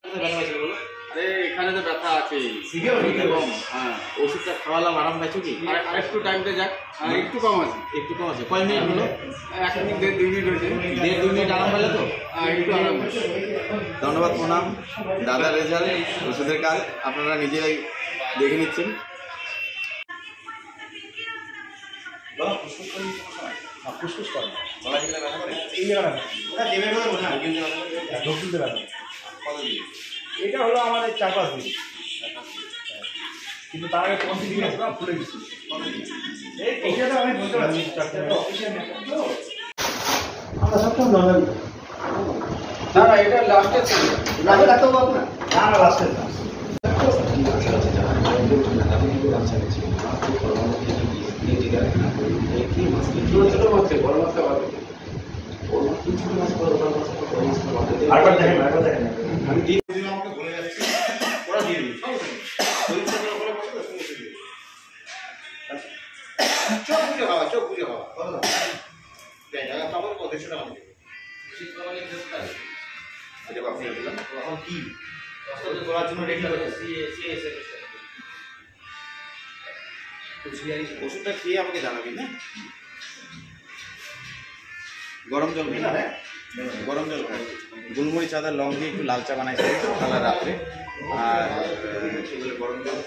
আরে এখানে তো ব্যথা আছে, হ্যাঁ ওষুধটা খাওয়ালাম, আরাম পাইছো কি? আর একটু টাইমটা যাক, একটু কম আছে, একটু কম আছে। কয় মিনিট হলো? 1 মিনিট 1.5 মিনিট হয়েছে। 1.5 মিনিট আরাম পেলে তো? একটু আরাম হয়েছে। ধন্যবাদ, প্রণাম। দাদার রেজাল্ট, ওষুধের কাজ আপনারা নিজেরাই দেখে নিচ্ছেন। ফুসফুস করে গলা দিকে ব্যথা করে, এই জায়গাটা ওটা দেবে বলে না, কিন্তু ঢোকতে ব্যথা। এটা হলো আমাদের 4-5 দিন, কিন্তু তার আগে কন্টিনিউয়াস খুলে দিচ্ছি। এইটা তো আমি বলতে পারছি আমরা সবসময় নর্মাল না না, এটা লাস্টের লাস্টে রাখতে হবে আপনার, না না লাস্টের না। চোখ বুঝে খাওয়া তখন 150 টাকা কি করার জন্য রেডি ওষুধটা খেয়ে আমাকে জানাবি না? গরম জল খেয়ে, গরম জল খাই, গোলমরিচ আদা লং দিয়ে একটু লাল চা বানাই সকালে রাত্রে, আর গরম জল।